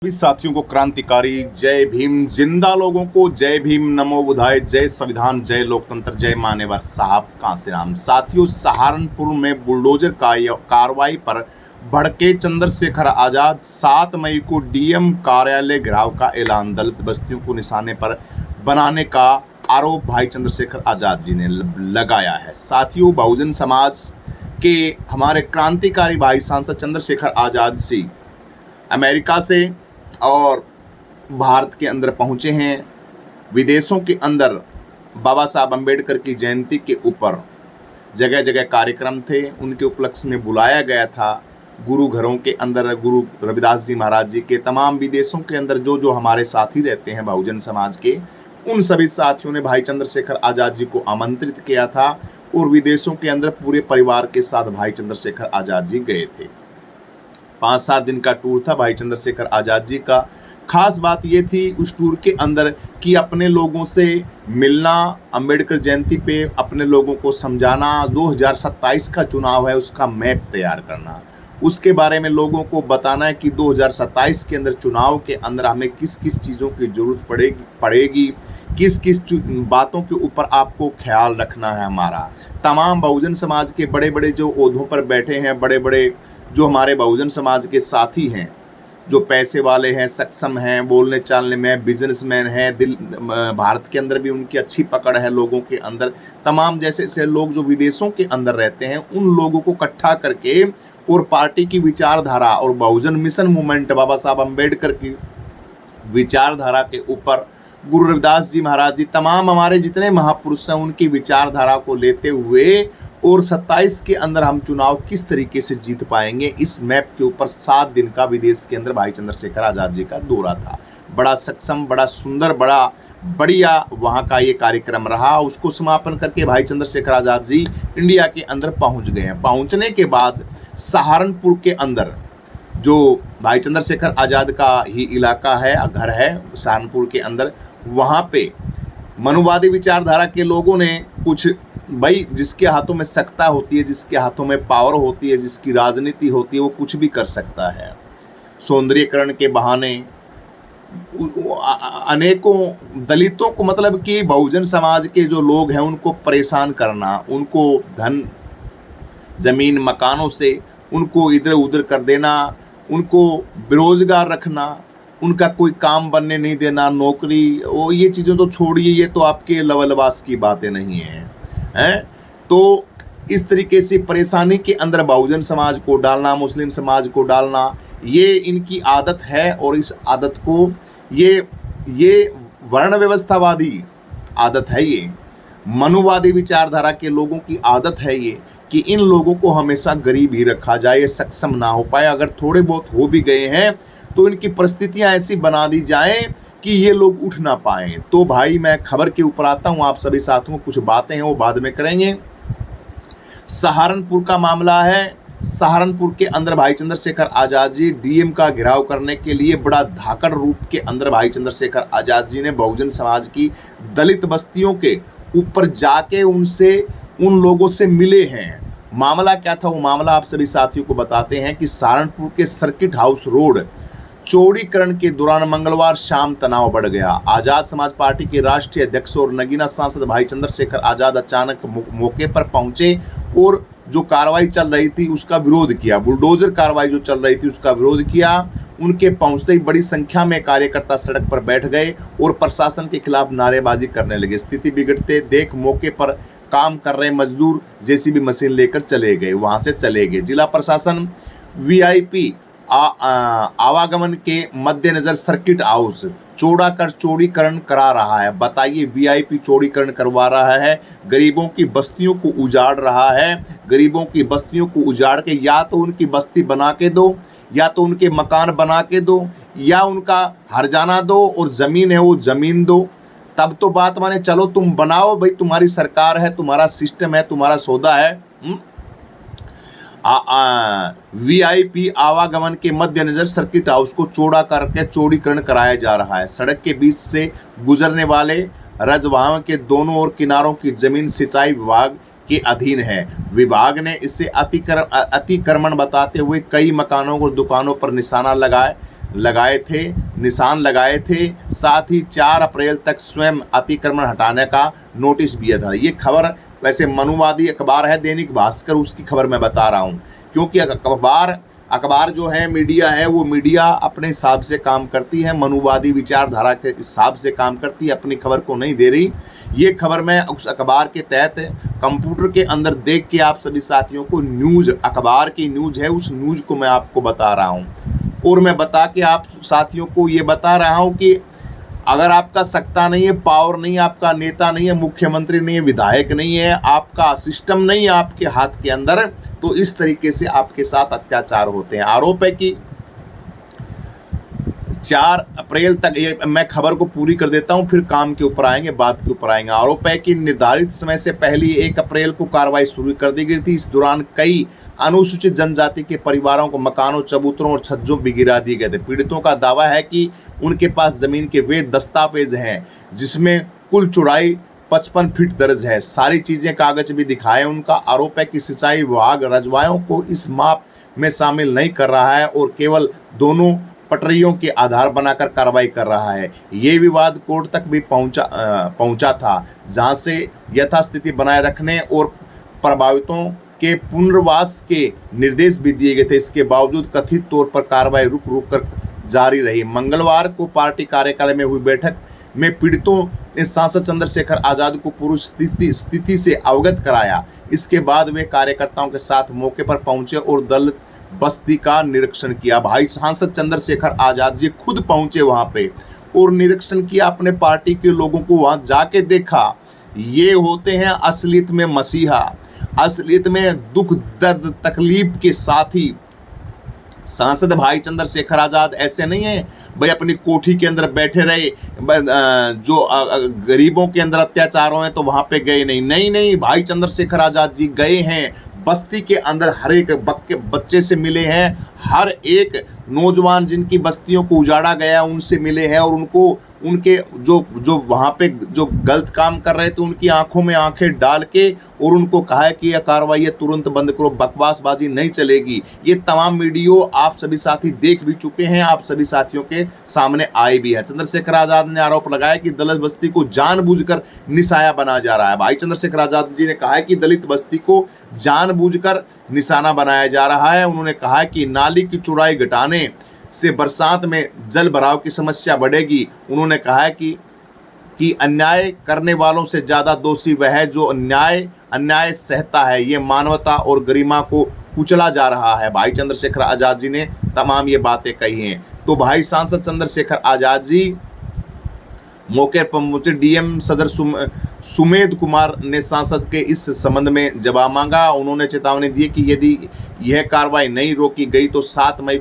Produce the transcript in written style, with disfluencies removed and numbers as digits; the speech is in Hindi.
सभी साथियों को क्रांतिकारी जय भीम। जिंदा लोगों को जय भीम, नमो बुधाय, जय संविधान, जय लोकतंत्र, जय मान्यवर साहब कांसीराम। साथियों, सहारनपुर में बुलडोजर कार्रवाई पर भड़के चंद्रशेखर आजाद। 7 मई को डीएम कार्यालय घेराव का ऐलान। दलित बस्तियों को निशाने पर बनाने का आरोप भाई चंद्रशेखर आजाद जी ने लगाया है। साथियों, बहुजन समाज के हमारे क्रांतिकारी भाई सांसद चंद्रशेखर आजाद जी अमेरिका से और भारत के अंदर पहुंचे हैं। विदेशों के अंदर बाबा साहब अम्बेडकर की जयंती के ऊपर जगह जगह कार्यक्रम थे, उनके उपलक्ष्य में बुलाया गया था। गुरु घरों के अंदर गुरु रविदास जी महाराज जी के, तमाम विदेशों के अंदर जो जो हमारे साथी रहते हैं बहुजन समाज के, उन सभी साथियों ने भाई चंद्रशेखर आजाद जी को आमंत्रित किया था और विदेशों के अंदर पूरे परिवार के साथ भाई चंद्रशेखर आजाद जी गए थे। 5-7 दिन का टूर था भाई चंद्रशेखर आजाद जी का। खास बात ये थी उस टूर के अंदर कि अपने लोगों से मिलना, अंबेडकर जयंती पे अपने लोगों को समझाना, 2027 का चुनाव है उसका मैप तैयार करना, उसके बारे में लोगों को बताना है कि 2027 के अंदर चुनाव के अंदर हमें किस किस चीज़ों की जरूरत पड़ेगी, किस किस बातों के ऊपर आपको ख्याल रखना है। हमारा तमाम बहुजन समाज के बड़े बड़े जो ओहदों पर बैठे हैं, बड़े बड़े जो हमारे बहुजन समाज के साथी हैं, जो पैसे वाले हैं, सक्षम हैं, बोलने चालने में बिजनेसमैन हैं, भारत के अंदर भी उनकी अच्छी पकड़ है लोगों के अंदर। तमाम जैसे ऐसे लोग जो विदेशों के अंदर रहते हैं, उन लोगों को इकट्ठा करके और पार्टी की विचारधारा और बहुजन मिशन मूवमेंट, बाबा साहब अम्बेडकर की विचारधारा के ऊपर गुरु रविदास जी महाराज जी, तमाम हमारे जितने महापुरुष हैं, उनकी विचारधारा को लेते हुए और 27 के अंदर हम चुनाव किस तरीके से जीत पाएंगे, इस मैप के ऊपर 7 दिन का विदेश के अंदर भाई चंद्रशेखर आजाद जी का दौरा था। बड़ा सक्षम, बड़ा सुंदर, बड़ा बढ़िया वहाँ का ये कार्यक्रम रहा। उसको समापन करके भाई चंद्रशेखर आजाद जी इंडिया के अंदर पहुँच गए हैं। पहुँचने के बाद सहारनपुर के अंदर जो भाई चंद्रशेखर आजाद का ही इलाका है, घर है सहारनपुर के अंदर, वहाँ पे मनुवादी विचारधारा के लोगों ने कुछ, भाई जिसके हाथों में सत्ता होती है, जिसके हाथों में पावर होती है, जिसकी राजनीति होती है, वो कुछ भी कर सकता है। सौंदर्यीकरण के बहाने अनेकों दलितों को, मतलब कि बहुजन समाज के जो लोग हैं उनको परेशान करना, उनको धन जमीन मकानों से उनको इधर उधर कर देना, उनको बेरोजगार रखना, उनका कोई काम बनने नहीं देना, नौकरी, वो ये चीज़ें तो छोड़िए, ये तो आपके लवलवास की बातें नहीं हैं। तो इस तरीके से परेशानी के अंदर बहुजन समाज को डालना, मुस्लिम समाज को डालना, ये इनकी आदत है। और इस आदत को ये वर्ण व्यवस्थावादी आदत है, ये मनुवादी विचारधारा के लोगों की आदत है ये, कि इन लोगों को हमेशा गरीब ही रखा जाए, सक्षम ना हो पाए। अगर थोड़े बहुत हो भी गए हैं तो इनकी परिस्थितियां ऐसी बना दी जाएं कि ये लोग उठ ना पाएं। तो भाई मैं खबर के ऊपर आता हूं, आप सभी साथियों को कुछ बातें हैं वो बाद में करेंगे। सहारनपुर का मामला है। सहारनपुर के अंदर भाई चंद्रशेखर आजाद जी डीएम का घेराव करने के लिए बड़ा धाकड़ रूप के अंदर भाई चंद्रशेखर आजाद जी ने बहुजन समाज की दलित बस्तियों के ऊपर जाके उन लोगों से मिले हैं। मामला क्या था, वो मामला आप सभी साथियों को बताते हैं कि सहारनपुर के सर्किट हाउस रोड चौड़ीकरण के दौरान मंगलवार शाम तनाव बढ़ गया। आजाद समाज पार्टी के राष्ट्रीय अध्यक्ष और नगीना सांसद भाई चंद्रशेखर आजाद अचानक मौके पर पहुंचे और जो कार्रवाई चल रही थी उसका विरोध किया। बुलडोजर कार्रवाई जो चल रही थी उसका विरोध किया। उनके पहुंचते ही बड़ी संख्या में कार्यकर्ता सड़क पर बैठ गए और प्रशासन के खिलाफ नारेबाजी करने लगे। स्थिति बिगड़ते देख मौके पर काम कर रहे मजदूर जेसीबी मशीन लेकर वहां से चले गए। जिला प्रशासन वीआईपी आवागमन के मद्देनजर सर्किट हाउस चौड़ीकरण करा रहा है। बताइए, वीआईपी चौड़ीकरण करवा रहा है, गरीबों की बस्तियों को उजाड़ रहा है। गरीबों की बस्तियों को उजाड़ के या तो उनकी बस्ती बना के दो, या तो उनके मकान बना के दो, या उनका हर्जाना दो और जमीन है वो जमीन दो, तब तो बात माने। चलो तुम बनाओ भाई, तुम्हारी सरकार है, तुम्हारा सिस्टम है, तुम्हारा सौदा है। वीआईपी आवागमन के मद्देनजर सर्किट हाउस को चौड़ीकरण कराया जा रहा है। सड़क के बीच से गुजरने वाले रजवाहों के दोनों ओर किनारों की जमीन सिंचाई विभाग के अधीन है। विभाग ने इसे अतिक्रमण बताते हुए कई मकानों और दुकानों पर निशाना लगाए थे, निशान लगाए थे। साथ ही 4 अप्रैल तक स्वयं अतिक्रमण हटाने का नोटिस भी दिया था। ये खबर वैसे मनुवादी अखबार है दैनिक भास्कर, उसकी खबर मैं बता रहा हूँ, क्योंकि अखबार जो है, मीडिया है, वो मीडिया अपने हिसाब से काम करती है, मनुवादी विचारधारा के हिसाब से काम करती है, अपनी खबर को नहीं दे रही। ये खबर मैं उस अखबार के तहत कंप्यूटर के अंदर देख के आप सभी साथियों को न्यूज़, अखबार की न्यूज़ है, उस न्यूज़ को मैं आपको बता रहा हूँ। और मैं बता के आप साथियों को ये बता रहा हूँ कि अगर आपका सत्ता नहीं है, पावर नहीं है, आपका नेता नहीं है, मुख्यमंत्री नहीं है, विधायक नहीं है, आपका सिस्टम नहीं है आपके हाथ के अंदर, तो इस तरीके से आपके साथ अत्याचार होते हैं। आरोप है कि 4 अप्रैल तक, ये मैं खबर को पूरी कर देता हूं, फिर काम के ऊपर आएंगे, बात के ऊपर आएंगे। आरोप है कि निर्धारित समय से पहले 1 अप्रैल को कार्रवाई शुरू कर दी गई थी। इस दौरान कई अनुसूचित जनजाति के परिवारों को मकानों, चबूतरों और छज्जों भी गिरा दिए गए थे। पीड़ितों का दावा है कि उनके पास जमीन के वैध दस्तावेज हैं, जिसमें कुल चौड़ाई 55 फीट दर्ज है। सारी चीजें, कागज भी दिखाए। उनका आरोप है कि सिंचाई विभाग रजवायों को इस माप में शामिल नहीं कर रहा है और केवल दोनों पटरियों के आधार बनाकर कार्रवाई कर रहा है। ये विवाद कोर्ट तक भी पहुंचा था, जहां से यथास्थिति बनाए रखने और प्रभावितों के पुनर्वास के निर्देश भी दिए गए थे। इसके बावजूद कथित तौर पर कार्रवाई रुक कर जारी रही। मंगलवार को पार्टी कार्यालय में हुई बैठक में पीड़ितों ने सांसद चंद्रशेखर आजाद को पूरी स्थिति से अवगत कराया। इसके बाद वे कार्यकर्ताओं के साथ मौके पर पहुंचे और दलित बस्ती का निरीक्षण किया। भाई सांसद चंद्रशेखर आजाद जी खुद पहुंचे वहां पे और निरीक्षण किया, अपने पार्टी के लोगों को वहां जाके देखा। ये होते हैं असलियत में मसीहा, असलियत में दुख दर्द तकलीफ के साथी। सांसद भाई चंद्रशेखर आजाद ऐसे नहीं है भाई अपनी कोठी के अंदर बैठे रहे, जो गरीबों के अंदर अत्याचार हुए तो वहां पे गए नहीं, भाई चंद्रशेखर आजाद जी गए हैं, बस्ती के अंदर हर एक बच्चे से मिले हैं, हर एक नौजवान जिनकी बस्तियों को उजाड़ा गया उनसे मिले हैं और उनको उनके जो वहाँ पे जो गलत काम कर रहे थे उनकी आंखों में आंखें डाल के और उनको कहा है कि यह कार्रवाई तुरंत बंद करो, बकवासबाजी नहीं चलेगी। ये तमाम वीडियो आप सभी साथी देख भी चुके हैं, आप सभी साथियों के सामने आए भी है। चंद्रशेखर आजाद ने आरोप लगाया कि दलित बस्ती को जानबूझकर निशाना बनाया जा रहा है। भाई चंद्रशेखर आजाद जी ने कहा है कि दलित बस्ती को जानबूझकर निशाना बनाया जा रहा है। उन्होंने कहा कि नाली की चौड़ाई घटाने से बरसात में जल भराव की समस्या बढ़ेगी। उन्होंने कहा है कि अन्याय करने वालों से ज्यादा दोषी वह है जो अन्याय सहता है। ये मानवता और गरिमा को कुचला जा रहा है। भाई चंद्रशेखर आजाद जी ने तमाम ये बातें कही हैं। तो भाई सांसद चंद्रशेखर आजाद जी मौके पर पहुंचे। डीएम सदर सुमेध कुमार ने सांसद के इस संबंध में जवाब मांगा। उन्होंने चेतावनी दी कि यदि यह कार्रवाई नहीं रोकी गई तो 7 मई